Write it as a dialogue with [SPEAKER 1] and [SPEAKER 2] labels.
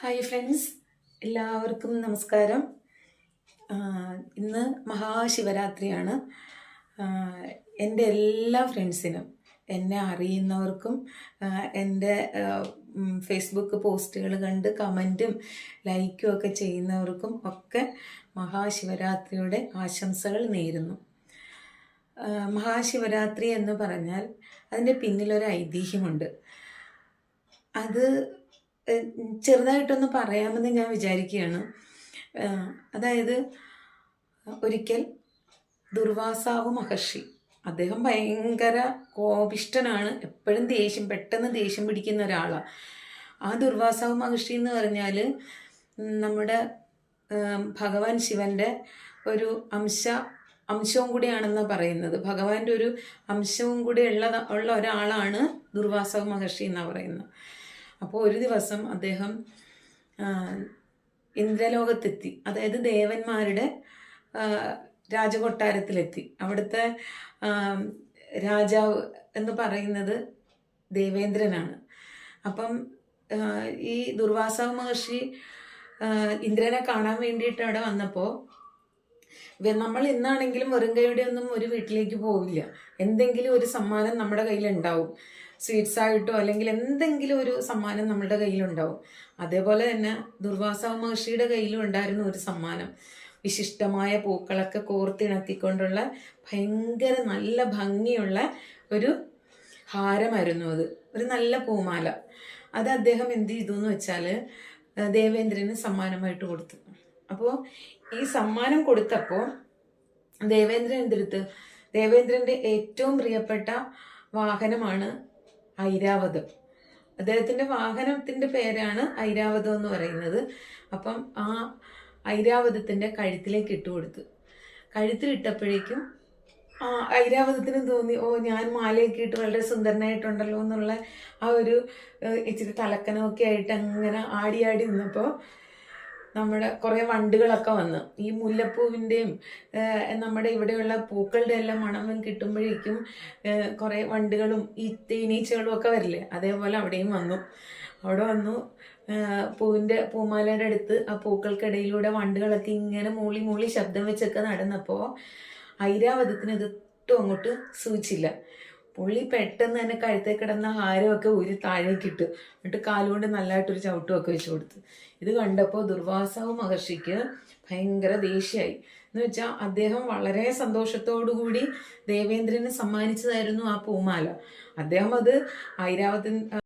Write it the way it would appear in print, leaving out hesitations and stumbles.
[SPEAKER 1] Hi friends, എല്ലാവർക്കും നമസ്കാരം. ഇന്ന് മഹാശിവരാത്രിയാണ്. എൻ്റെ എല്ലാ ഫ്രണ്ട്സിനും, എന്നെ അറിയുന്നവർക്കും, എൻ്റെ ഫേസ്ബുക്ക് പോസ്റ്റുകൾ കണ്ട് കമൻറ്റും ലൈക്കും ഒക്കെ ചെയ്യുന്നവർക്കും ഒക്കെ മഹാശിവരാത്രിയുടെ ആശംസകൾ നേരുന്നു. മഹാശിവരാത്രി എന്ന് പറഞ്ഞാൽ അതിൻ്റെ പിന്നിലൊരു ഐതിഹ്യമുണ്ട്. അത് ചെറുതായിട്ടൊന്ന് പറയാമെന്ന് ഞാൻ വിചാരിക്കുകയാണ്. അതായത്, ഒരിക്കൽ ദുർവാസാവ് മഹർഷി, അദ്ദേഹം ഭയങ്കര കോപിഷ്ഠനാണ്, എപ്പോഴും പെട്ടെന്ന് ദേഷ്യം പിടിക്കുന്ന ഒരാളാണ്. ആ ദുർവാസാവ് മഹർഷി എന്ന് പറഞ്ഞാൽ നമ്മുടെ ഭഗവാൻ ശിവൻ്റെ ഒരു അംശവും കൂടിയാണെന്നാണ് പറയുന്നത്. ഭഗവാന്റെ ഒരു അംശവും കൂടി ഉള്ള ഒരാളാണ് ദുർവാസാവ് മഹർഷി എന്നാണ് പറയുന്നത്. അപ്പോൾ ഒരു ദിവസം അദ്ദേഹം ഇന്ദ്രലോകത്തെത്തി, അതായത് ദേവന്മാരുടെ രാജകൊട്ടാരത്തിലെത്തി. അവിടുത്തെ രാജാവ് എന്ന് പറയുന്നത് ദേവേന്ദ്രനാണ്. അപ്പം ഈ ദുർവാസാവ് മഹർഷി ഇന്ദ്രനെ കാണാൻ വേണ്ടിയിട്ട് അവിടെ വന്നപ്പോൾ, നമ്മൾ ഇന്നാണെങ്കിലും വെറും കൈയുടെ ഒന്നും ഒരു വീട്ടിലേക്ക് പോവില്ല, എന്തെങ്കിലും ഒരു സമ്മാനം നമ്മുടെ കയ്യിലുണ്ടാവും. സ്വീറ്റ്സ് ആയിട്ടോ അല്ലെങ്കിൽ എന്തെങ്കിലും ഒരു സമ്മാനം നമ്മളുടെ കയ്യിലുണ്ടാവും. അതേപോലെ തന്നെ ദുർവാസാവ് മഹർഷിയുടെ കയ്യിലും ഉണ്ടായിരുന്ന ഒരു സമ്മാനം, വിശിഷ്ടമായ പൂക്കളൊക്കെ കോർത്തിണക്കിക്കൊണ്ടുള്ള ഭയങ്കര നല്ല ഭംഗിയുള്ള ഒരു ഹാരമായിരുന്നു അത്, ഒരു നല്ല പൂമാല. അത് അദ്ദേഹം എന്ത് ചെയ്തു എന്ന് വെച്ചാൽ ദേവേന്ദ്രന് സമ്മാനമായിട്ട് കൊടുത്തു. അപ്പോൾ ഈ സമ്മാനം കൊടുത്തപ്പോൾ ദേവേന്ദ്രൻ്റെ ഏറ്റവും പ്രിയപ്പെട്ട വാഹനമാണ് ഐരാവതം. അദ്ദേഹത്തിൻ്റെ വാഹനത്തിൻ്റെ പേരാണ് ഐരാവതം എന്ന് പറയുന്നത്. അപ്പം ആ ഐരാവതത്തിൻ്റെ കഴുത്തിലേക്ക് ഇട്ടുകൊടുത്തു. കഴുത്തിലിട്ടപ്പോഴേക്കും ഐരാവതത്തിന് തോന്നി, ഞാൻ മാലയൊക്കെ ഇട്ട് വളരെ സുന്ദരനായിട്ടുണ്ടല്ലോ എന്നുള്ള ആ ഒരു ഇച്ചിരി തലക്കനമൊക്കെ ആയിട്ട് അങ്ങനെ ആടി നിന്നപ്പോൾ നമ്മുടെ കുറേ വണ്ടുകളൊക്കെ വന്ന് ഈ മുല്ലപ്പൂവിൻ്റെയും നമ്മുടെ ഇവിടെയുള്ള പൂക്കളുടെ എല്ലാം മണം കിട്ടുമ്പോഴേക്കും കുറേ വണ്ടുകളും ഈ തേനീച്ചകളും ഒക്കെ വരില്ലേ, അതേപോലെ അവിടെയും വന്നു. അവിടെ വന്നു പൂമാലയുടെ അടുത്ത് ആ പൂക്കൾക്കിടയിലൂടെ വണ്ടുകളൊക്കെ ഇങ്ങനെ മൂളി ശബ്ദം വെച്ചൊക്കെ നടന്നപ്പോൾ ഐരാവതത്തിന് ഇതൊട്ടും അങ്ങോട്ട് സൂചിച്ചില്ല. പുള്ളി പെട്ടെന്ന് തന്നെ കഴുത്തേ കിടന്ന ഹാരമൊക്കെ ഊരി താഴേക്കിട്ടു. എന്നിട്ട് കാലുകൊണ്ട് നല്ലതായിട്ടൊരു ചവിട്ടുമൊക്കെ വെച്ച് കൊടുത്തു. ഇത് കണ്ടപ്പോൾ ദുർവാസാവ് മഹർഷിക്ക് ഭയങ്കര ദേഷ്യമായി. എന്ന് വെച്ചാൽ അദ്ദേഹം വളരെ സന്തോഷത്തോടുകൂടി ദേവേന്ദ്രന് സമ്മാനിച്ചതായിരുന്നു ആ പൂമാല. അദ്ദേഹം അത്